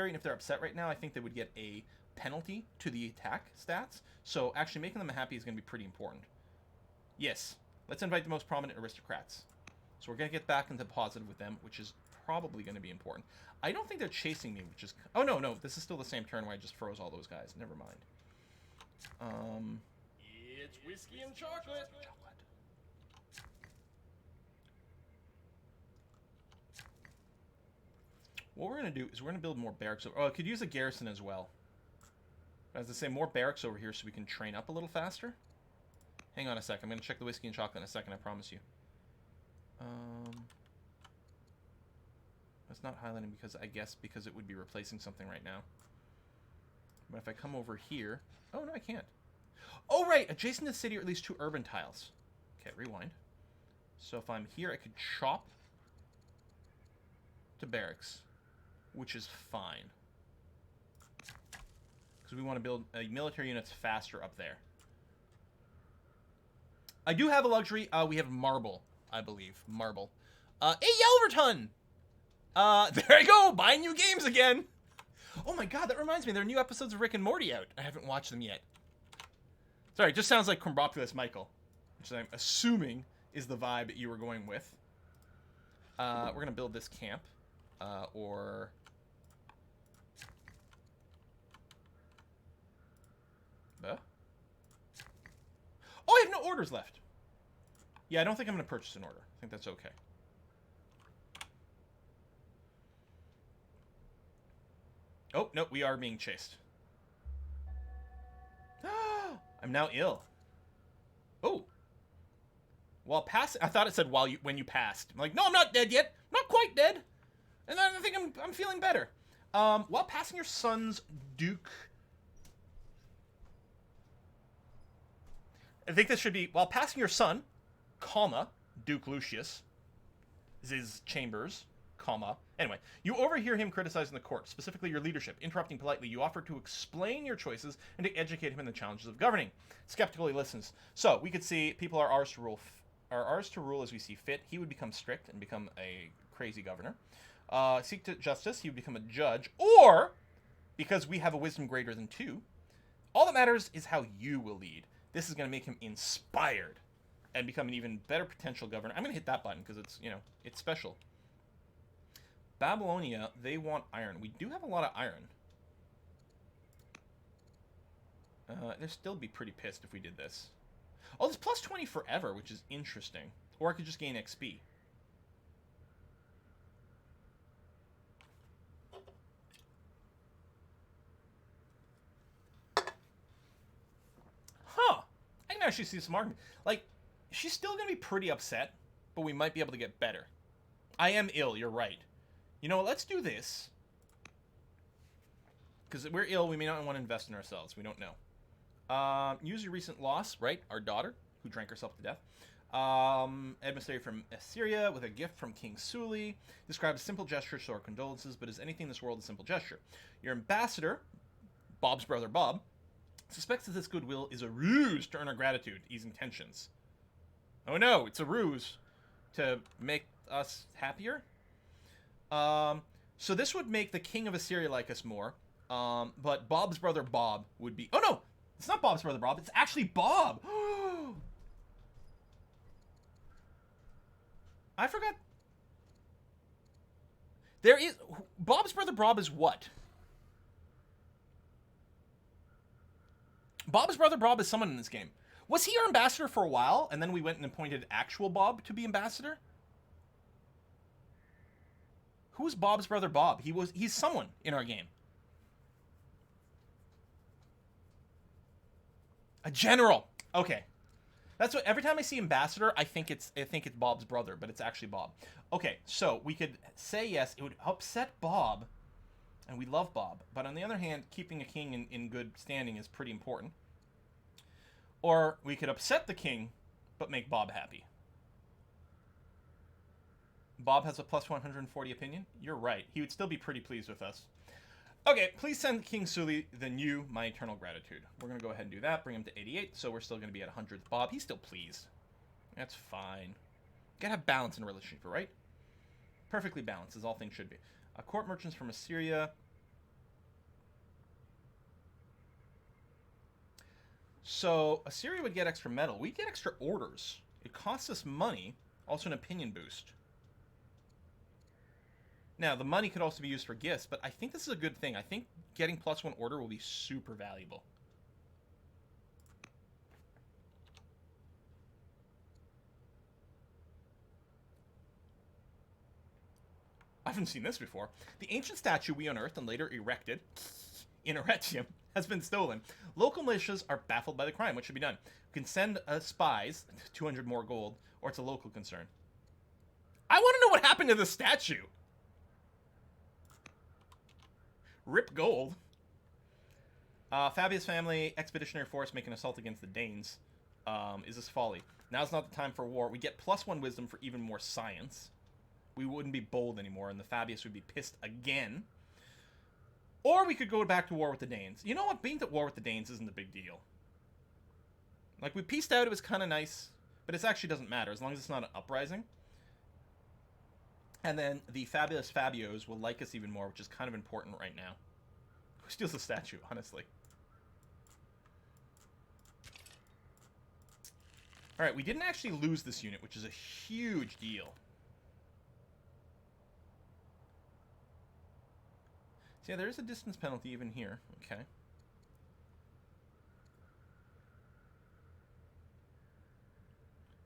military, and if they're upset right now, I think they would get a penalty to the attack stats. So actually making them happy is going to be pretty important. Yes, let's invite the most prominent aristocrats. So we're going to get back into positive with them, which is probably going to be important. I don't think they're chasing me, which is... Oh, no, this is still the same turn where I just froze all those guys. Never mind. It's whiskey and chocolate. What we're going to do is we're going to build more barracks. Oh, I could use a garrison as well. As I say, more barracks over here so we can train up a little faster. Hang on a sec. I'm going to check the whiskey and chocolate in a second, I promise you. That's not highlighting because it would be replacing something right now. But if I come over here... Oh, no, I can't. Oh, right! Adjacent to the city are at least 2 urban tiles. Okay, rewind. So if I'm here, I could chop to barracks, which is fine. Because we want to build military units faster up there. I do have a luxury. We have marble, I believe. Marble. Hey, Yelverton! There I go! Buying new games again! Oh my god, that reminds me. There are new episodes of Rick and Morty out. I haven't watched them yet. Sorry, it just sounds like Crumbopulous Michael. Which I'm assuming is the vibe you were going with. We're going to build this camp. Oh, I have no orders left. Yeah, I don't think I'm going to purchase an order. I think that's okay. Oh, no, we are being chased. I'm now ill. Oh. While passing... I thought it said when you passed. I'm like, no, I'm not dead yet. I'm not quite dead. And I think I'm feeling better. While passing your son's Duke... I think this should be... While passing your son, comma, Duke Lucius, Ziz Chambers, comma. Anyway, you overhear him criticizing the court, specifically your leadership. Interrupting politely, you offer to explain your choices and to educate him in the challenges of governing. Skeptically listens. So, we could see people are ours to rule as we see fit. He would become strict and become a crazy governor. Seek to justice, he would become a judge. Or, because we have a wisdom greater than 2, all that matters is how you will lead. This is going to make him inspired and become an even better potential governor. I'm going to hit that button because it's, it's special. Babylonia, they want iron. We do have a lot of iron. They'd still be pretty pissed if we did this. Oh, there's plus 20 forever, which is interesting. Or I could just gain XP. Huh. I can actually see some argument. Like, she's still going to be pretty upset, but we might be able to get better. I am ill, you're right. You know what, let's do this. Because we're ill, we may not want to invest in ourselves. We don't know. Use your recent loss, right? Our daughter, who drank herself to death. Emissary from Assyria with a gift from King Suli. Describes simple gestures to our condolences, but is anything in this world a simple gesture? Your ambassador, Bob's brother Bob, suspects that this goodwill is a ruse to earn our gratitude, easing tensions. Oh no, it's a ruse to make us happier? So this would make the king of Assyria like us more. But Bob's brother Bob would be... Oh no! It's not Bob's brother Bob, it's actually Bob! I forgot. There is... Bob's brother Bob is what? Bob's brother Bob is someone in this game. Was he our ambassador for a while, and then we went and appointed actual Bob to be ambassador? Who's Bob's brother Bob? He's someone in our game. A general. Okay. That's what every time I see ambassador, I think it's Bob's brother, but it's actually Bob. Okay, so we could say yes, it would upset Bob, and we love Bob, but on the other hand, keeping a king in good standing is pretty important. Or we could upset the king, but make Bob happy. Bob has a plus 140 opinion? You're right. He would still be pretty pleased with us. Okay, please send King Suli the new My Eternal Gratitude. We're going to go ahead and do that. Bring him to 88, so we're still going to be at 100th Bob. He's still pleased. That's fine. Gotta have balance in a relationship, right? Perfectly balanced, as all things should be. Court merchants from Assyria. So Assyria would get extra metal. We'd get extra orders. It costs us money. Also an opinion boost. Now, the money could also be used for gifts, but I think this is a good thing. I think getting +1 order will be super valuable. I haven't seen this before. The ancient statue we unearthed and later erected in Arretium has been stolen. Local militias are baffled by the crime. What should be done? We can send spies, 200 more gold, or it's a local concern. I want to know what happened to the statue. Rip gold. Fabius family expeditionary force make an assault against the Danes. Is this folly? Now's not the time for war. We get +1 wisdom for even more science. We wouldn't be bold anymore, and the Fabius would be pissed again. Or we could go back to war with the Danes. You know what? Being at war with the Danes isn't a big deal. Like, we pieced out, it was kind of nice, but it actually doesn't matter, as long as it's not an uprising. And then the fabulous Fabios will like us even more, which is kind of important right now. Who steals the statue, honestly? Alright, we didn't actually lose this unit, which is a huge deal. So yeah, there is a distance penalty even here. Okay.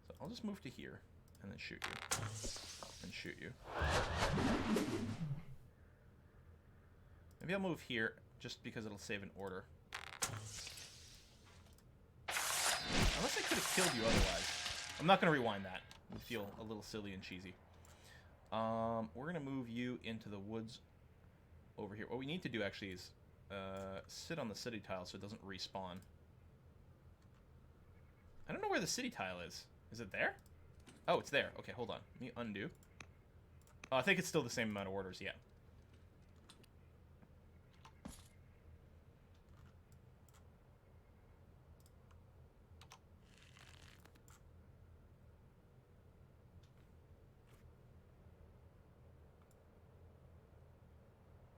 So I'll just move to here, and then shoot you. And shoot you. Maybe I'll move here, just because it'll save an order. Unless I could have killed you otherwise. I'm not going to rewind that. It would feel a little silly and cheesy. We're going to move you into the woods over here. What we need to do, actually, is sit on the city tile so it doesn't respawn. I don't know where the city tile is. Is it there? Oh, it's there. Okay, hold on. Let me undo. Oh, I think it's still the same amount of orders, yeah.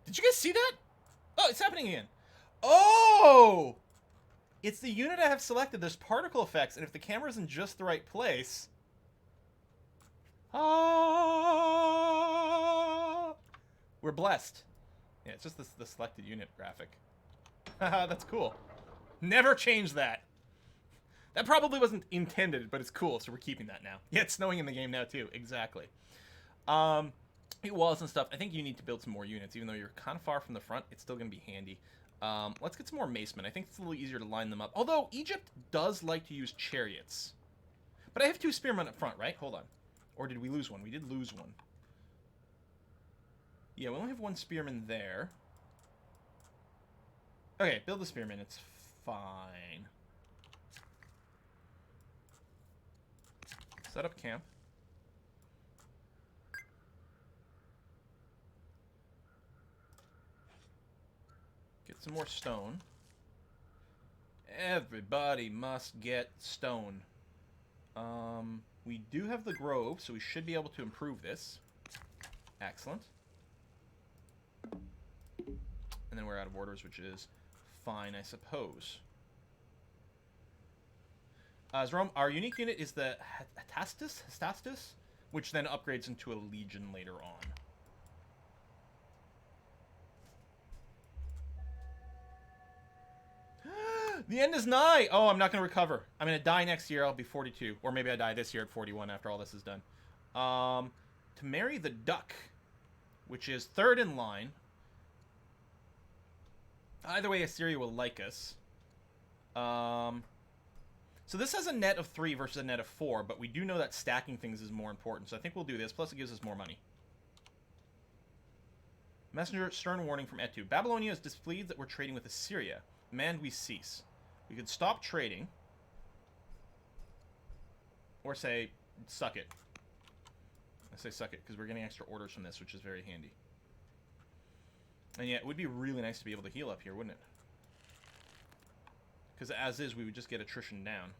Did you guys see that? Oh, it's happening again. Oh! It's the unit I have selected. There's particle effects, and if the camera's in just the right place... Ah! We're blessed. Yeah, it's just the selected unit graphic. Haha, that's cool. Never change that. That probably wasn't intended, but it's cool, so we're keeping that now. Yeah, it's snowing in the game now, too. Exactly. Walls and stuff. I think you need to build some more units. Even though you're kind of far from the front, it's still going to be handy. Let's get some more macemen. I think it's a little easier to line them up. Although, Egypt does like to use chariots. But I have 2 spearmen up front, right? Hold on. Or did we lose one? We did lose one. Yeah, we only have 1 spearman there. Okay, build the spearman. It's fine. Set up camp. Get some more stone. Everybody must get stone. We do have the grove, so we should be able to improve this. Excellent. And then we're out of orders, which is fine, I suppose. Zerom, our unique unit is the Hestastus, which then upgrades into a legion later on. The end is nigh! Oh, I'm not going to recover. I'm going to die next year. I'll be 42. Or maybe I die this year at 41 after all this is done. To marry the duck, which is 3rd in line. Either way, Assyria will like us. So this has a net of 3 versus a net of 4, but we do know that stacking things is more important. So I think we'll do this. Plus, it gives us more money. Messenger, stern warning from Etu. Babylonia is displeased that we're trading with Assyria. Command we cease. We could stop trading. Or say, suck it. I say suck it, because we're getting extra orders from this, which is very handy. And yeah, it would be really nice to be able to heal up here, wouldn't it? Because as is, we would just get attrition down.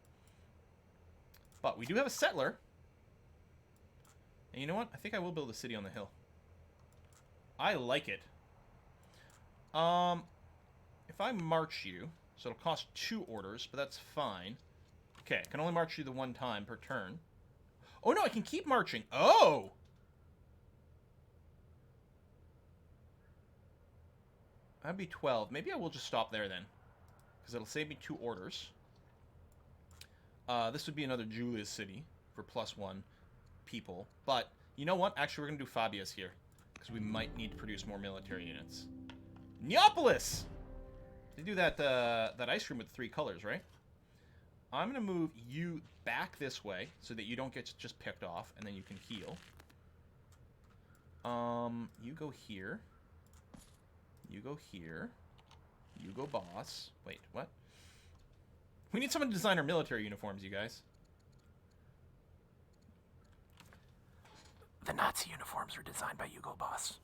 But we do have a settler. And you know what? I think I will build a city on the hill. I like it. If I march you So it'll cost 2 orders, but that's fine. Okay, I can only march you the 1 time per turn. Oh, no, I can keep marching. Oh! That'd be 12. Maybe I will just stop there then. Because it'll save me 2 orders. This would be another Julia's city for +1 people. But, you know what? Actually, we're going to do Fabia's here. Because we might need to produce more military units. Neapolis! They do that, that ice cream with 3 colors, right? I'm going to move you back this way so that you don't get just picked off, and then you can heal. You go here. You go here. You go boss. Wait, what? We need someone to design our military uniforms, you guys. The Nazi uniforms were designed by Hugo Boss.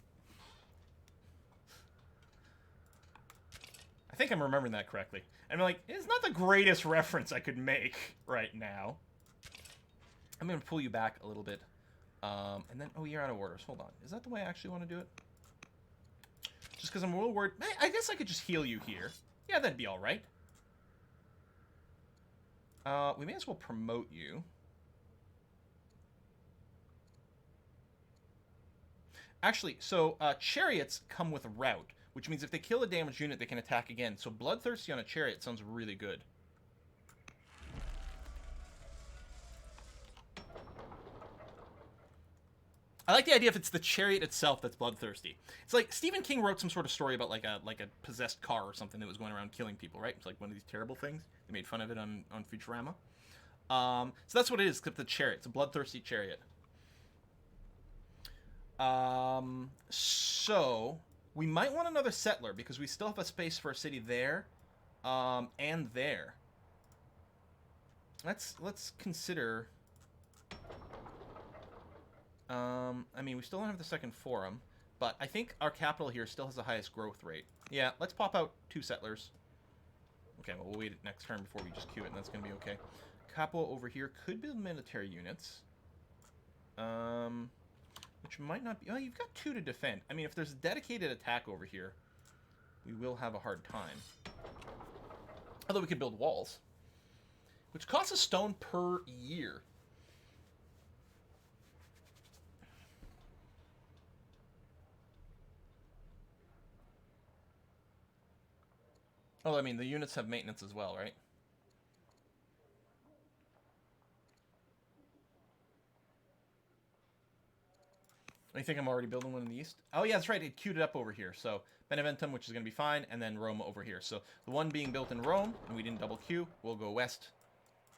I think I'm remembering that correctly. I'm like, it's not the greatest reference I could make right now. I'm going to pull you back a little bit. And then, oh, you're out of orders. Hold on. Is that the way I actually want to do it? Just because I'm a little worried. I guess I could just heal you here. Yeah, that'd be all right. We may as well promote you. Actually, so chariots come with a route, which means if they kill a damaged unit, they can attack again. So bloodthirsty on a chariot sounds really good. I like the idea if it's the chariot itself that's bloodthirsty. It's like Stephen King wrote some sort of story about like a possessed car or something that was going around killing people, right? It's like one of these terrible things. They made fun of it on Futurama. So that's what it is, except the chariot. It's a bloodthirsty chariot. So we might want another settler because we still have a space for a city there, and there. Let's consider. I mean, we still don't have the second forum, but I think our capital here still has the highest growth rate. Yeah, let's pop out 2 settlers. Okay, well, we'll wait next turn before we just queue it, and that's going to be okay. Capital over here could build military units. Which might not be... Oh, you've got 2 to defend. I mean, if there's a dedicated attack over here, we will have a hard time. Although we could build walls. Which costs a stone per year. Oh, I mean, the units have maintenance as well, right? I think I'm already building one in the east. Oh, yeah, that's right. It queued it up over here. So, Beneventum, which is going to be fine, and then Rome over here. So, the one being built in Rome, and we didn't double queue, will go west,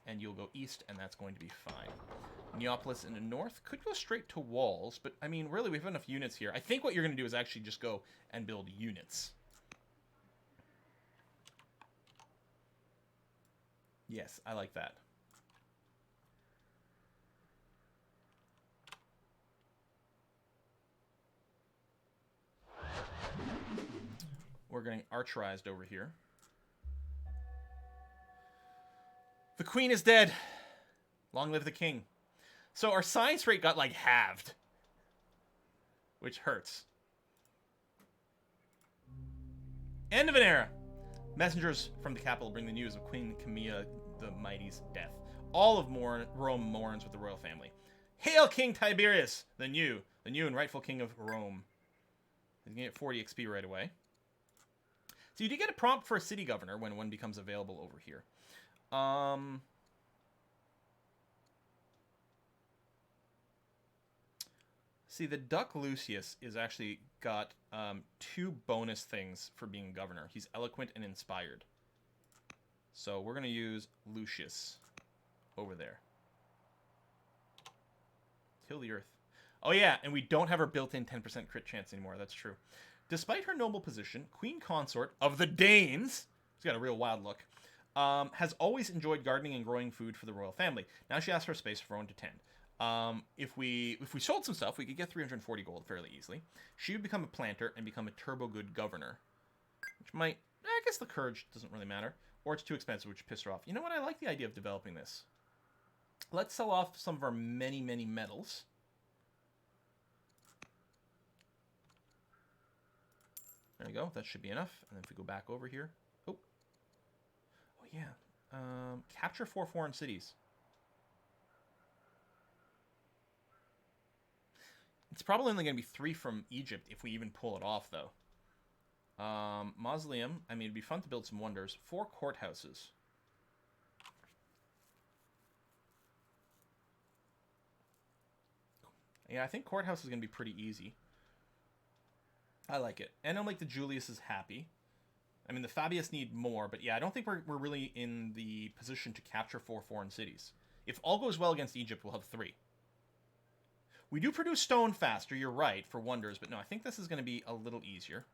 and you'll go east, and that's going to be fine. Neapolis in the north could go straight to walls, but, I mean, really, we have enough units here. I think what you're going to do is actually just go and build units. Yes, I like that. We're getting archerized over here. The queen is dead. Long live the king. So our science rate got, like, halved. Which hurts. End of an era. Messengers from the capital bring the news of Queen Camilla the Mighty's death. All of Rome mourns with the royal family. Hail King Tiberius, the new and rightful king of Rome. He's going to get 40 XP right away. So you do get a prompt for a city governor when one becomes available over here. See, the Duck Lucius is actually got 2 bonus things for being governor. He's eloquent and inspired. So we're going to use Lucius over there. Till the earth. Oh yeah, and we don't have our built-in 10% crit chance anymore. That's true. Despite her noble position, Queen Consort of the Danes, she's got a real wild look, has always enjoyed gardening and growing food for the royal family. Now she asks for space for one to tend. If we sold some stuff, we could get 340 gold fairly easily. She would become a planter and become a turbo good governor. Which might... I guess the courage doesn't really matter. Or it's too expensive, which pissed her off. You know what? I like the idea of developing this. Let's sell off some of our many, many metals. There we go. That should be enough. And then if we go back over here... Oh. Yeah. Capture 4 foreign cities. It's probably only going to be 3 from Egypt if we even pull it off, though. Mausoleum. I mean, it'd be fun to build some wonders. 4 courthouses. Yeah, I think courthouse is going to be pretty easy. I like it. And I'll make the Juliuses happy. I mean, the Fabius need more, but yeah, I don't think we're really in the position to capture 4 foreign cities. If all goes well against Egypt, we'll have 3. We do produce stone faster, you're right, for wonders, but no, I think this is going to be a little easier.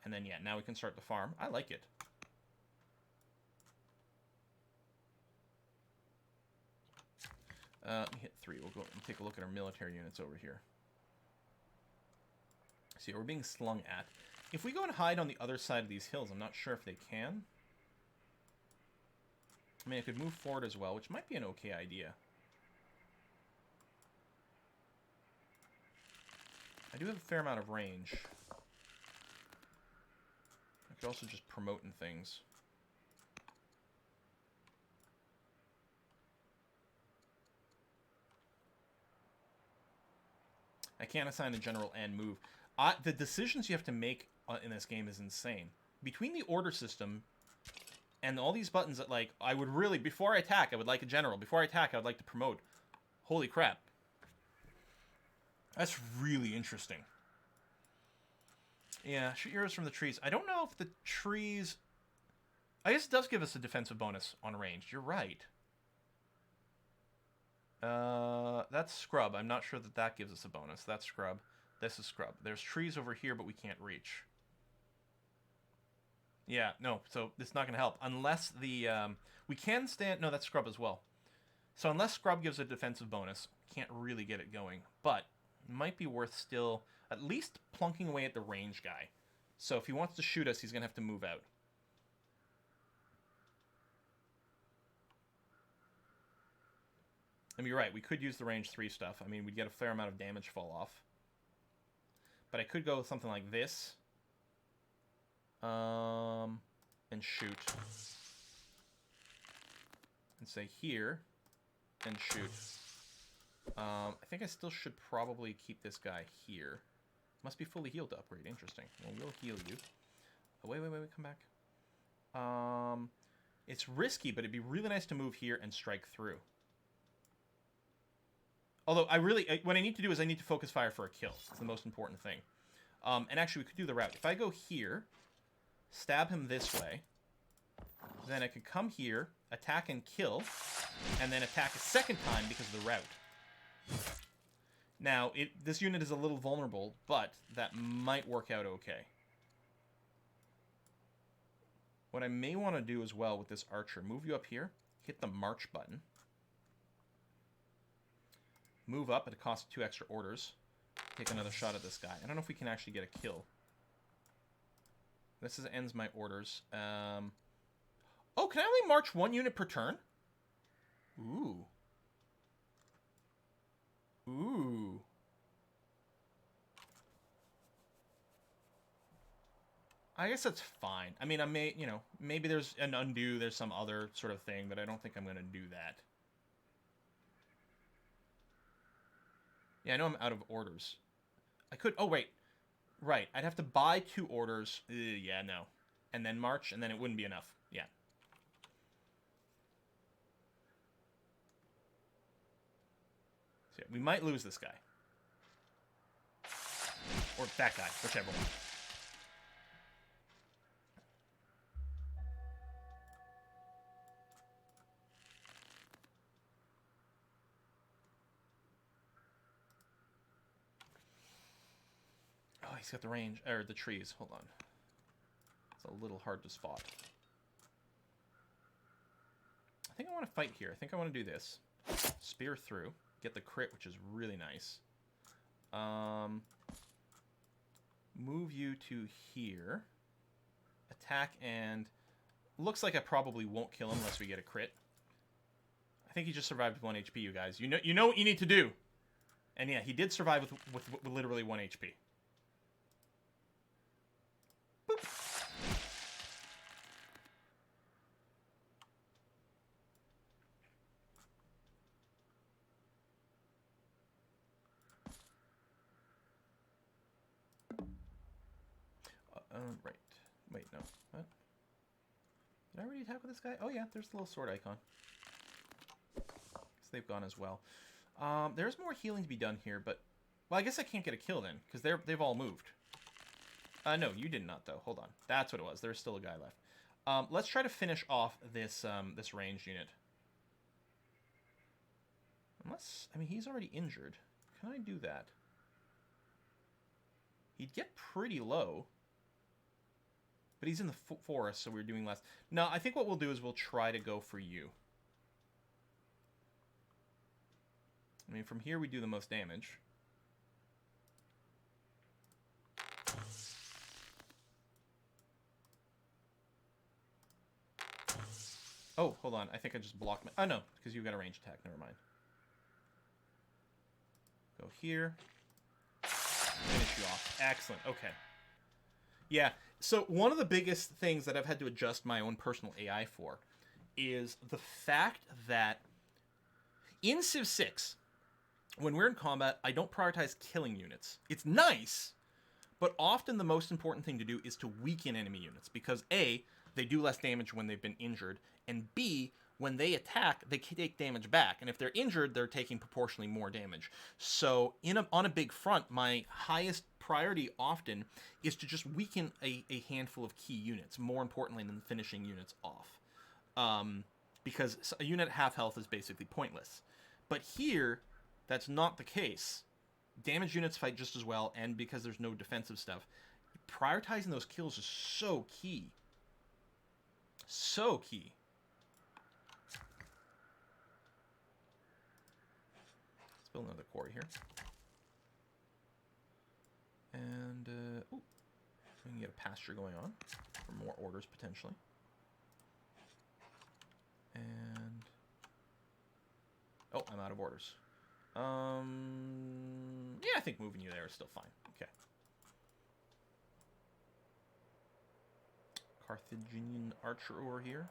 And then, yeah, now we can start the farm. I like it. Let me hit 3. We'll go and take a look at our military units over here. See, we're being slung at. If we go and hide on the other side of these hills, I'm not sure if they can. I mean, I could move forward as well, which might be an okay idea. I do have a fair amount of range. I could also just promote and things. I can't assign a general and move. The decisions you have to make in this game is insane. Between the order system and all these buttons that, like, I would really, before I attack, I would like a general. Before I attack, I would like to promote. Holy crap. That's really interesting. Yeah, shoot arrows from the trees. I don't know if the trees... I guess it does give us a defensive bonus on range. You're right. That's scrub. I'm not sure that that gives us a bonus. That's scrub. This is scrub. There's trees over here, but we can't reach. Yeah, no. So it's not going to help. Unless the... we can stand... No, that's scrub as well. So unless scrub gives a defensive bonus, can't really get it going. But it might be worth still at least plunking away at the range guy. So if he wants to shoot us, he's going to have to move out. I mean, you're right. We could use the range 3 stuff. I mean, we'd get a fair amount of damage fall off. But I could go with something like this. And shoot. And say here. And shoot. I think I still should probably keep this guy here. Must be fully healed to upgrade. Interesting. Well, we'll heal you. Oh, wait, come back. It's risky, but it'd be really nice to move here and strike through. Although, what I need to do is I need to focus fire for a kill. It's the most important thing. And actually, we could do the route. If I go here, stab him this way, then I could come here, attack and kill, and then attack a second time because of the route. Now, this unit is a little vulnerable, but that might work out okay. What I may want to do as well with this archer, move you up here, hit the march button. Move up at a cost of 2 extra orders. Take another shot at this guy. I don't know if we can actually get a kill. This ends my orders. Oh, can I only march 1 unit per turn? Ooh. Ooh. I guess that's fine. I mean, maybe there's an undo, there's some other sort of thing, but I don't think I'm going to do that. Yeah, I know I'm out of orders. I could... Oh, wait. Right. I'd have to buy 2 orders. Yeah, no. And then march, and then it wouldn't be enough. Yeah. So, yeah, we might lose this guy. Or that guy. Whichever one. Oh, he's got the range, or the trees. Hold on. It's a little hard to spot. I think I want to fight here. I think I want to do this. Spear through. Get the crit, which is really nice. Move you to here. Attack and... Looks like I probably won't kill him unless we get a crit. I think he just survived with 1 HP, you guys. You know what you need to do. And yeah, he did survive with literally 1 HP. Boop. Right. Wait, no. What? Did I already attack with this guy? Oh yeah, there's the little sword icon. So they've gone as well. There's more healing to be done here, but... Well, I guess I can't get a kill then, because they've all moved. No, you did not, though. Hold on. That's what it was. There's still a guy left. Let's try to finish off this this ranged unit. Unless... I mean, he's already injured. Can I do that? He'd get pretty low. But he's in the forest, so we're doing less. No, I think what we'll do is we'll try to go for you. I mean, from here we do the most damage. Oh, hold on. I think I just blocked my... Oh, no, because you've got a ranged attack. Never mind. Go here. Finish you off. Excellent. Okay. Yeah, so one of the biggest things that I've had to adjust my own personal AI for is the fact that in Civ 6, when we're in combat, I don't prioritize killing units. It's nice, but often the most important thing to do is to weaken enemy units because A, they do less damage when they've been injured, and B, when they attack, they take damage back. And if they're injured, they're taking proportionally more damage. So on a big front, my highest priority often is to just weaken a handful of key units, more importantly than finishing units off. Because a unit at half health is basically pointless. But here, that's not the case. Damage units fight just as well, and because there's no defensive stuff, prioritizing those kills is so key. So key. Let's build another quarry here. And, ooh, we can get a pasture going on for more orders, potentially. And, oh, I'm out of orders. Yeah, I think moving you there is still fine. Okay. Carthaginian archer over here.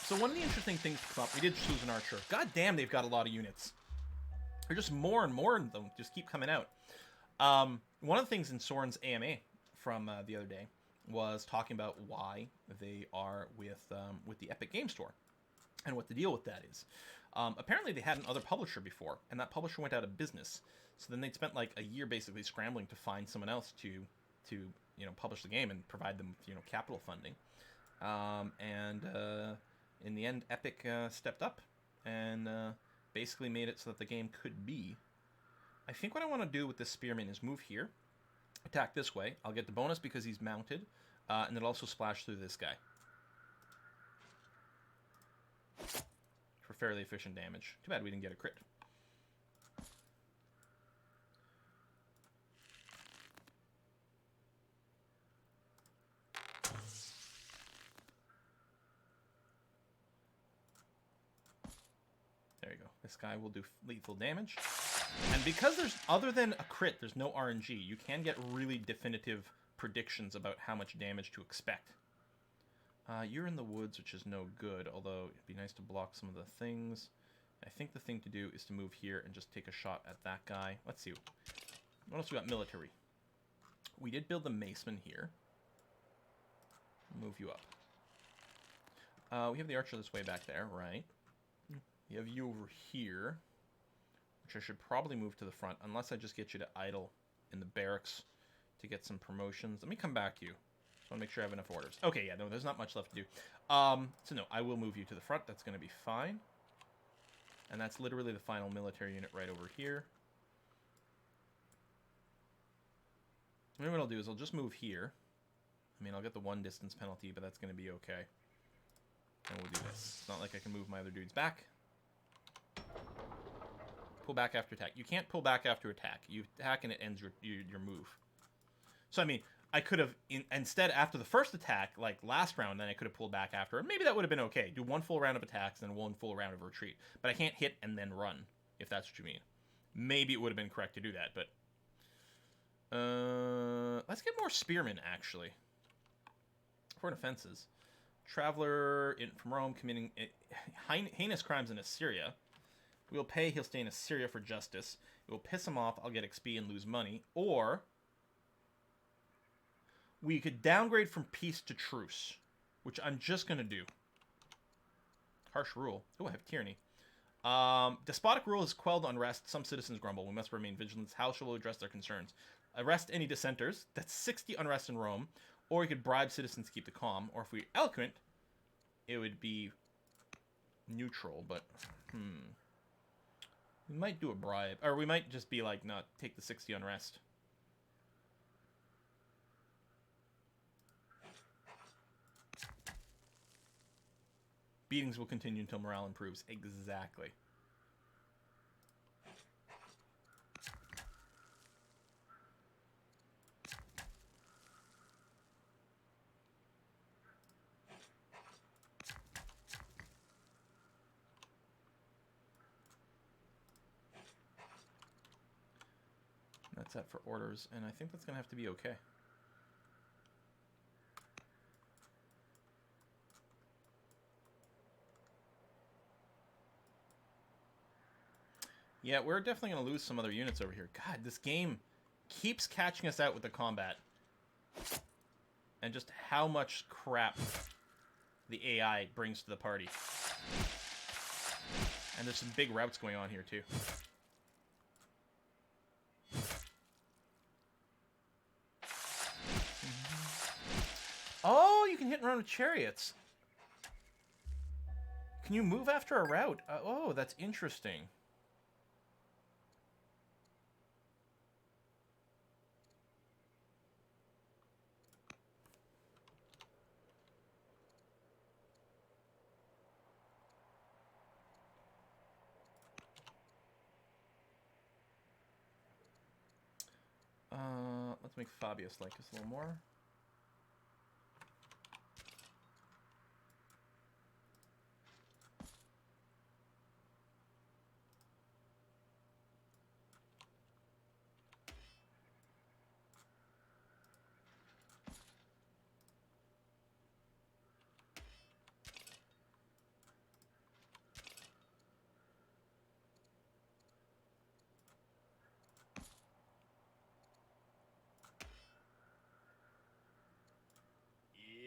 So one of the interesting things to come up, we did choose an archer. God damn, they've got a lot of units. There's just more and more of them just keep coming out. One of the things in Soren's AMA from the other day was talking about why they are with the Epic Game Store and what the deal with that is. Apparently they had another publisher before, and that publisher went out of business. So then they'd spent like a year basically scrambling to find someone else to publish the game and provide them with, capital funding. In the end, Epic stepped up and basically made it so that the game could be. I think what I want to do with this spearman is move here, attack this way. I'll get the bonus because he's mounted, and it'll also splash through this guy for fairly efficient damage. Too bad we didn't get a crit. There you go. This guy will do lethal damage. And because there's, other than a crit, there's no RNG, you can get really definitive predictions about how much damage to expect. You're in the woods, which is no good, although it'd be nice to block some of the things. I think the thing to do is to move here and just take a shot at that guy. Let's see. What else we got? Military. We did build the maceman here. Move you up. We have the archer this way back there, right? We have you over here, which I should probably move to the front, unless I just get you to idle in the barracks to get some promotions. Let me come back to you. Just want to make sure I have enough orders. Okay, yeah, no, there's not much left to do. So no, I will move you to the front. That's going to be fine. And that's literally the final military unit right over here. Maybe what I'll do is I'll just move here. I mean, I'll get the 1 distance penalty, but that's going to be okay. And we'll do this. It's not like I can move my other dudes back. Pull back after attack. You can't pull back after attack. You attack and it ends your move. So, I mean, I could have, instead, after the first attack, like last round, then I could have pulled back after. And maybe that would have been okay. Do 1 full round of attacks, then 1 full round of retreat. But I can't hit and then run, if that's what you mean. Maybe it would have been correct to do that, but Let's get more spearmen, actually. Foreign offenses. Traveler from Rome committing heinous crimes in Assyria. We'll pay, he'll stay in Assyria for justice. It will piss him off, I'll get XP and lose money. Or we could downgrade from peace to truce, which I'm just going to do. Harsh rule. Oh, I have tyranny. Despotic rule has quelled unrest. Some citizens grumble. We must remain vigilant. How shall we address their concerns? Arrest any dissenters. That's 60 unrest in Rome. Or we could bribe citizens to keep the calm. Or if we're eloquent, it would be neutral. But, we might do a bribe. Or we might just be like, not take the 60 unrest. Beatings will continue until morale improves. Exactly. That's that for orders, and I think that's going to have to be okay. Yeah, we're definitely going to lose some other units over here. God, this game keeps catching us out with the combat. And just how much crap the AI brings to the party. And there's some big routes going on here, too. Oh, you can hit and run with chariots. Can you move after a route? Oh, that's interesting. Let's make Fabius like us a little more.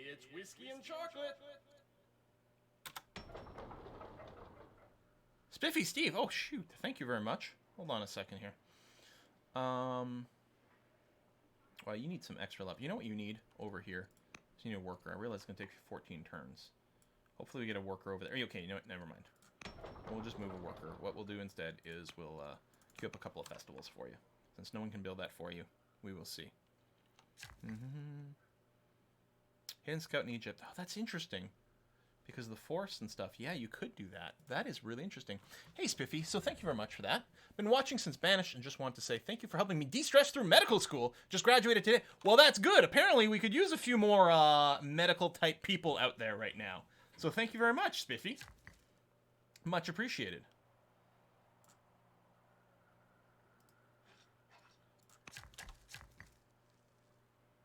It's whiskey and chocolate. Spiffy Steve. Oh, shoot. Thank you very much. Hold on a second here. Well, you need some extra love. You know what you need over here? You need a worker. I realize it's going to take 14 turns. Hopefully we get a worker over there. Okay, you know what? Never mind. We'll just move a worker. What we'll do instead is we'll queue up a couple of festivals for you. Since no one can build that for you, we will see. Hidden Scout in Egypt. Oh, that's interesting. Because of the force and stuff. Yeah, you could do that. That is really interesting. Hey, Spiffy. So thank you very much for that. Been watching since banished and just want to say thank you for helping me de-stress through medical school. Just graduated today. Well, that's good. Apparently, we could use a few more medical-type people out there right now. So thank you very much, Spiffy. Much appreciated.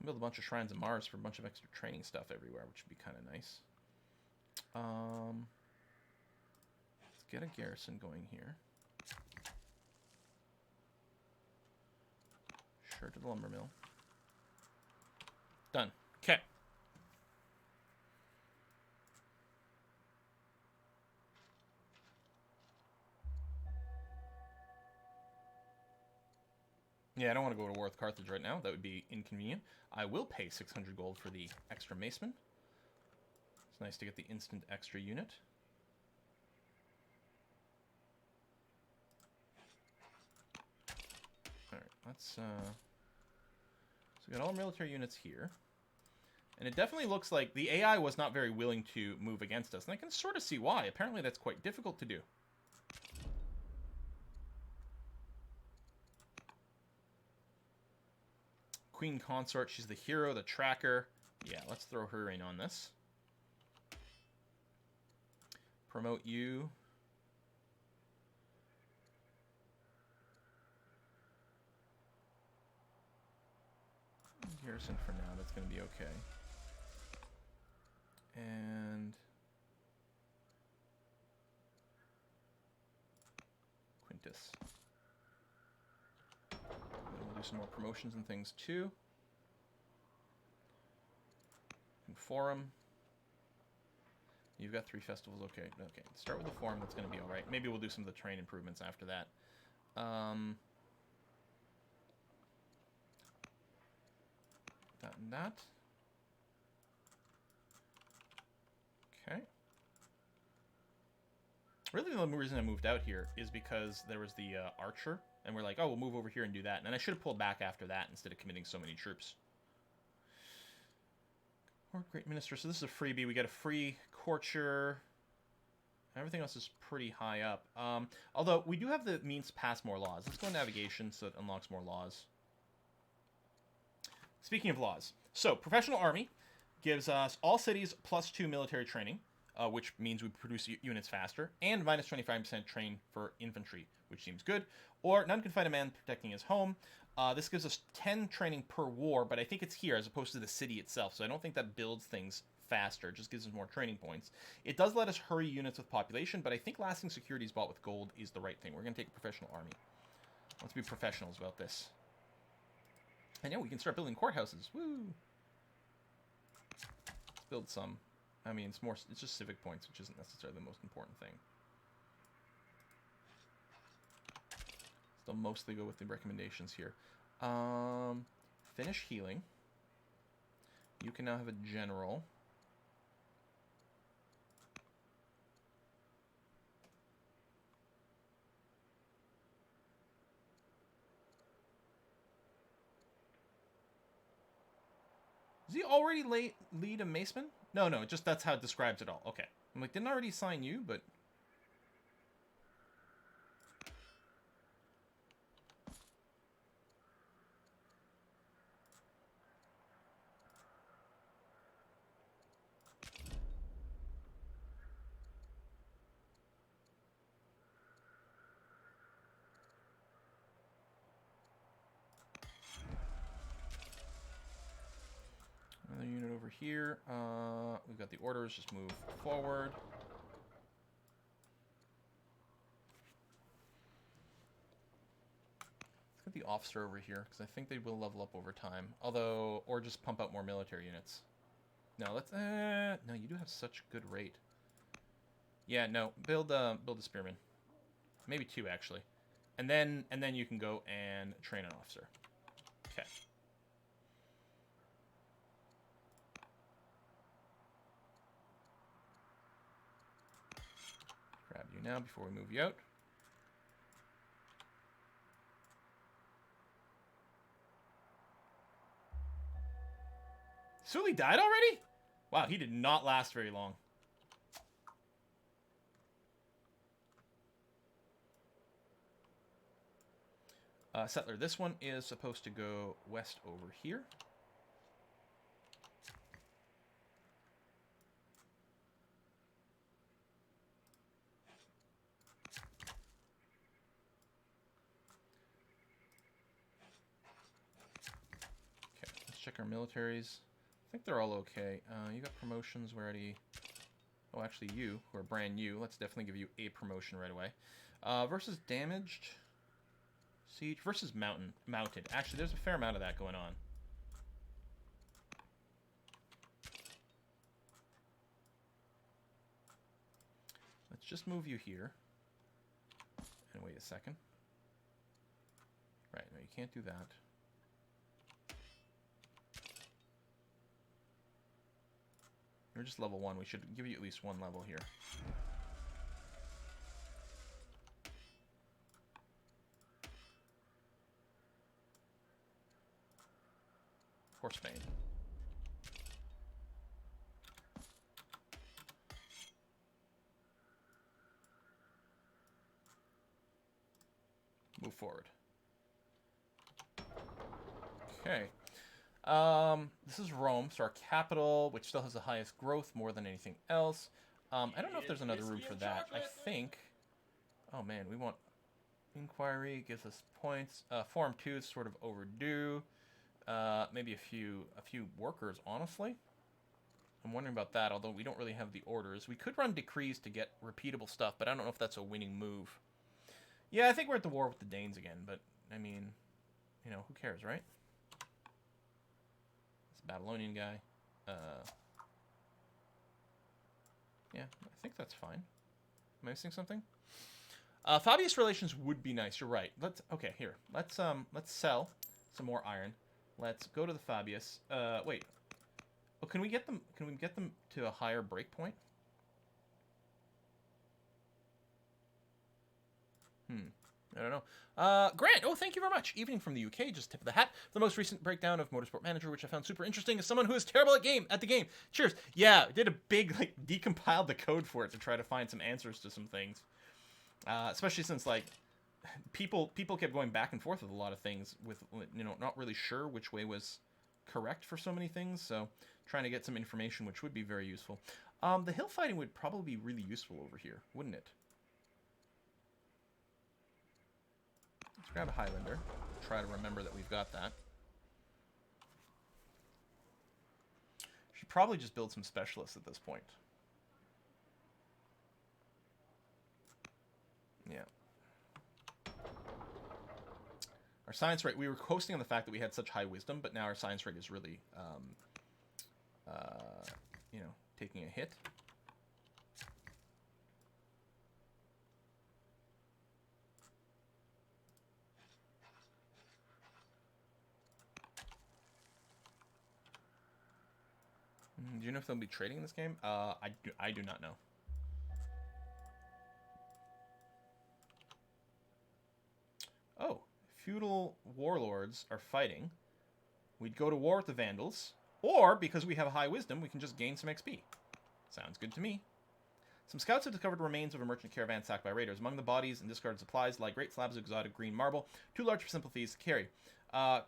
Build a bunch of shrines of Mars for a bunch of extra training stuff everywhere, which would be kind of nice. Let's get a garrison going here. Sure to the lumber mill. Done. Okay. Yeah, I don't want to go to war with Carthage right now. That would be inconvenient. I will pay 600 gold for the extra maceman. It's nice to get the instant extra unit. Alright, let's, so we got all military units here. And it definitely looks like the AI was not very willing to move against us. And I can sort of see why. Apparently that's quite difficult to do. Queen Consort, she's the hero, the tracker. Yeah, let's throw her in on this. Promote you. Garrison for now. That's going to be okay. And Quintus. And we'll do some more promotions and things too. And Forum. You've got 3 festivals. Okay. Okay. Start with the Forum. That's going to be all right. Maybe we'll do some of the train improvements after that. That and that. Okay. Really, the only reason I moved out here is because there was the archer, and we're like, oh, we'll move over here and do that. And then I should have pulled back after that instead of committing so many troops. Or Great Minister. So this is a freebie. We got a free courtier. Everything else is pretty high up. Although we do have the means to pass more laws. Let's go in navigation so it unlocks more laws. Speaking of laws, so professional army gives us all cities +2 military training, which means we produce units faster, and minus 25% train for infantry, which seems good. Or none can fight a man protecting his home. This gives us 10 training per war, but I think it's here as opposed to the city itself, so I don't think that builds things faster. It just gives us more training points. It does let us hurry units with population, but I think lasting securities bought with gold is the right thing. We're going to take a professional army. Let's be professionals about this. And yeah, we can start building courthouses. Woo! Let's build some. I mean, it's just civic points, which isn't necessarily the most important thing. Still mostly go with the recommendations here. Finish healing. You can now have a general. Does he already lead a maceman? No, just that's how it describes it all. Okay. I'm like, didn't I already assign you, but... Another unit over here. We've got the orders, just move forward. Let's get the officer over here, because I think they will level up over time. Although, or just pump out more military units. No, let's, no, you do have such good rate. Yeah, no, build a spearman. Maybe 2, actually. And then you can go and train an officer. Okay. Grab you now before we move you out. Sully died already? Wow, he did not last very long. Settler, this one is supposed to go west over here. Okay, let's check our militaries. I think they're all okay. You got promotions already. Oh, actually you, who are brand new. Let's definitely give you a promotion right away. Versus damaged. Siege versus mounted. Actually, there's a fair amount of that going on. Let's just move you here. And wait a second. Right, no, you can't do that. You're just level 1. We should give you at least 1 level here. For Spain. Move forward. Okay. This is Rome, so our capital, which still has the highest growth more than anything else. I don't know if there's another route for that. I think... Oh man, we want... Inquiry gives us points. Form 2 is sort of overdue. Maybe a few workers, honestly. I'm wondering about that, although we don't really have the orders. We could run decrees to get repeatable stuff, but I don't know if that's a winning move. Yeah, I think we're at the war with the Danes again, but, I mean, you know, who cares, right? It's a Babylonian guy. Yeah, I think that's fine. Am I missing something? Fabius relations would be nice. You're right. Okay, here. Let's sell some more iron. Let's go to the Fabius. Wait. Oh, can we get them? Can we get them to a higher breakpoint? I don't know. Grant, oh, thank you very much. Evening from the UK, just tip of the hat. The most recent breakdown of Motorsport Manager, which I found super interesting, as someone who is terrible at the game. Cheers. Yeah, did a big, like, decompiled the code for it to try to find some answers to some things. Especially since, like, people kept going back and forth with a lot of things with, you know, not really sure which way was correct for so many things, so trying to get some information, which would be very useful. The hill fighting would probably be really useful over here, wouldn't it? Let's grab a Highlander. Try to remember that we've got that. Should probably just build some specialists at this point. Yeah. Our science rate, we were coasting on the fact that we had such high wisdom, but now our science rate is really, you know, taking a hit. Do you know if they'll be trading in this game? I do not know. Oh, feudal warlords are fighting. We'd go to war with the Vandals, or because we have high wisdom, we can just gain some XP. Sounds good to me. Some scouts have discovered remains of a merchant caravan sacked by raiders. Among the bodies and discarded supplies lie great slabs of exotic green marble, too large for simple thieves to carry.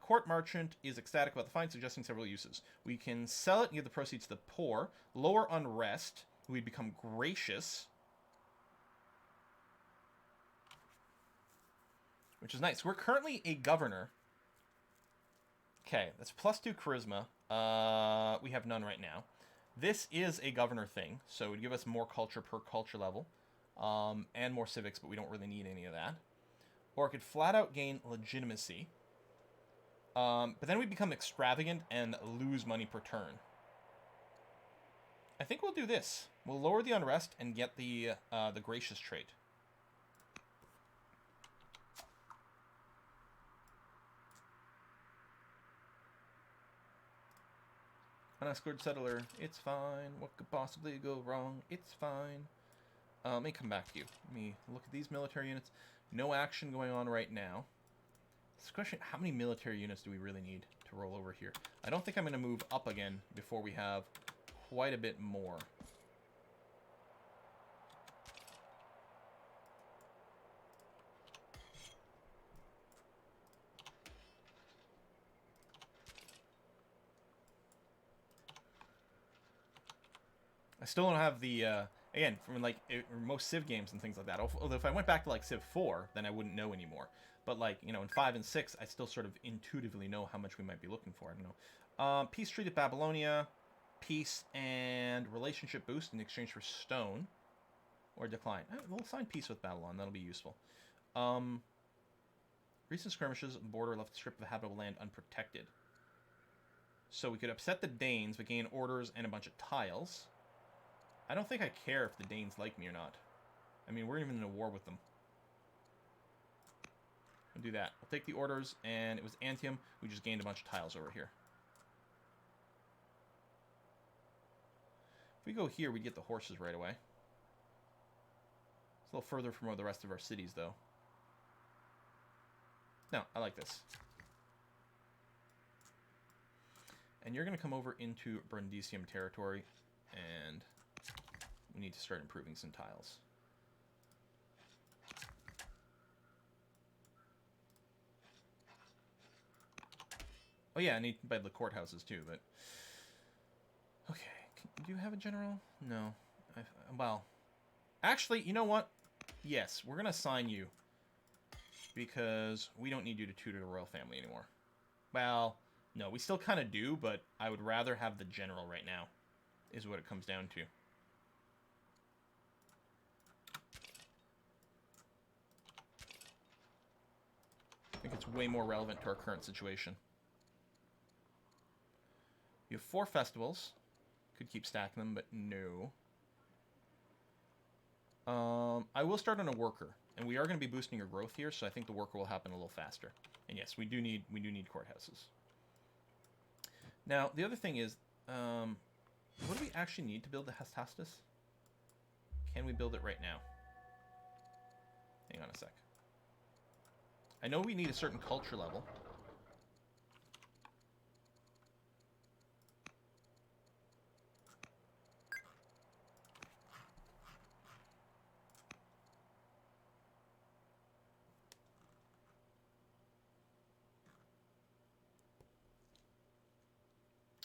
Court merchant is ecstatic about the find, suggesting several uses. We can sell it and give the proceeds to the poor. Lower unrest. We'd become gracious, which is nice. We're currently a governor. Okay, that's +2 charisma. We have none right now. This is a governor thing, so it would give us more culture per culture level, and more civics, but we don't really need any of that. Or it could flat out gain legitimacy. But then we become extravagant and lose money per turn. I think we'll do this. We'll lower the unrest and get the gracious trait. Unescorted settler, it's fine. What could possibly go wrong? It's fine. Let me come back to you. Let me look at these military units. No action going on right now. This question, how many military units do we really need to roll over here? I don't think I'm going to move up again before we have quite a bit more. I still don't have the, again, from like most Civ games and things like that. Although if I went back to like Civ 4, then I wouldn't know anymore. But like, you know, in 5 and 6, I still sort of intuitively know how much we might be looking for. I don't know. Peace treaty at Babylonia. Peace and relationship boost in exchange for stone. Or decline. We'll sign peace with Babylon. That'll be useful. Recent skirmishes on the border left the strip of habitable land unprotected. So we could upset the Danes, but gain orders and a bunch of tiles. I don't think I care if the Danes like me or not. I mean, we're even in a war with them. We'll do that. We'll take the orders, and it was Antium. We just gained a bunch of tiles over here. If we go here, we get the horses right away. It's a little further from the rest of our cities, though. No, I like this. And you're going to come over into Brundisium territory, and we need to start improving some tiles. Oh yeah, I need to buy the courthouses too, but... Okay, do you have a general? No. Well, actually, you know what? Yes, we're going to assign you. Because we don't need you to tutor the royal family anymore. Well, No, we still kind of do, but I would rather have the general right now, is what it comes down to. I think it's way more relevant to our current situation. You have 4 festivals. Could keep stacking them, but no. I will start on a worker, and we are going to be boosting your growth here, so I think the worker will happen a little faster. And yes, we do need courthouses. Now, the other thing is, what do we actually need to build the Hestastus? Can we build it right now? Hang on a sec. I know we need a certain culture level.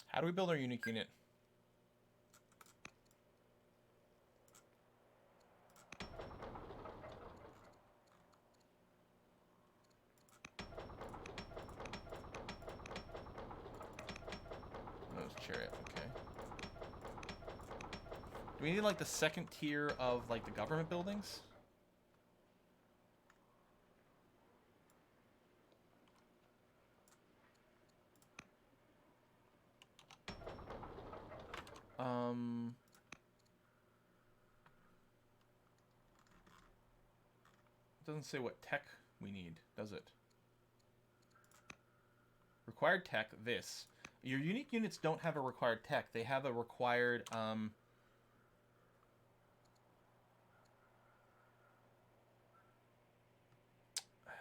How do we build our unique unit? Chariot, okay. Do we need like the second tier of like the government buildings? It doesn't say what tech we need, does it? Required tech, this. Your unique units don't have a required tech. They have a required,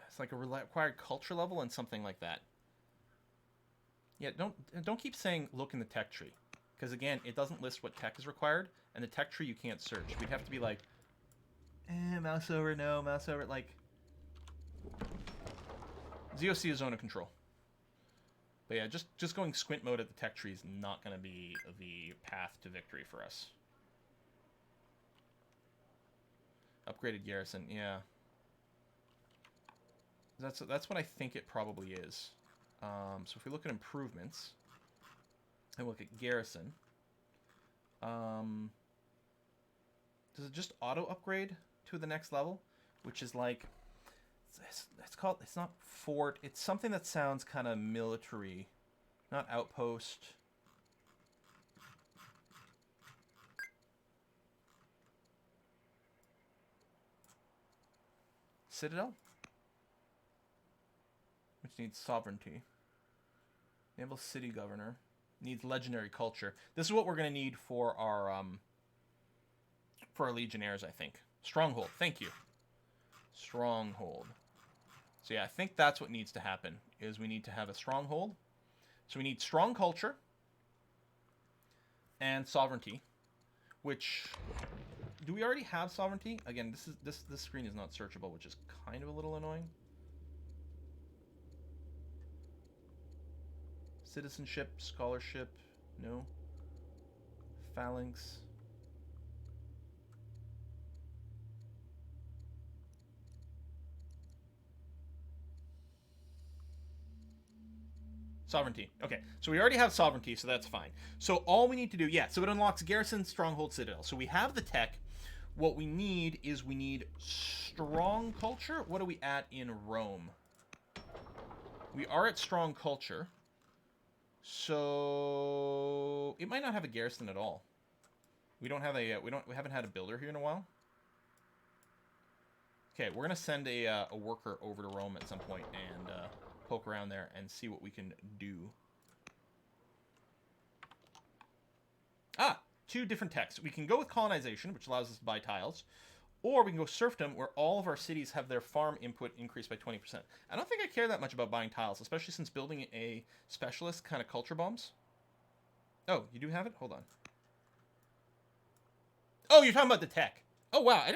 it's like a required culture level and something like that. Yeah, don't keep saying look in the tech tree. Because again, it doesn't list what tech is required, and the tech tree you can't search. We'd have to be like, mouse over, no, mouse over, like... ZOC is zone of control. But yeah, just going squint mode at the tech tree is not going to be the path to victory for us. Upgraded garrison, yeah. That's what I think it probably is. So if we look at improvements, and look at garrison, does it just auto upgrade to the next level? Which is like, it's called, it's not fort, it's something that sounds kind of military, not outpost. Citadel? Which needs sovereignty. Naval city governor. Needs legendary culture. This is what we're going to need for our legionnaires, I think. Stronghold. Thank you. Stronghold. So yeah, I think that's what needs to happen, is we need to have a stronghold. So we need strong culture and sovereignty, which, do we already have sovereignty? Again, this screen is not searchable, which is kind of a little annoying. Citizenship, scholarship, no. Phalanx. Sovereignty. Okay, so we already have sovereignty, so that's fine. So all we need to do, yeah, so it unlocks garrison, stronghold, citadel. So we have the tech. What we need is we need strong culture. What are we at in Rome? We are at strong culture. So it might not have a garrison at all. We don't have a we haven't had a builder here in a while. Okay, we're gonna send a worker over to Rome at some point and poke around there and see what we can do. Ah, 2 different techs. We can go with colonization, which allows us to buy tiles, or we can go serfdom, where all of our cities have their farm input increased by 20%. I don't think I care that much about buying tiles, especially since building a specialist kind of culture bombs. Oh, you do have it? Hold on. Oh, you're talking about the tech. Oh, wow.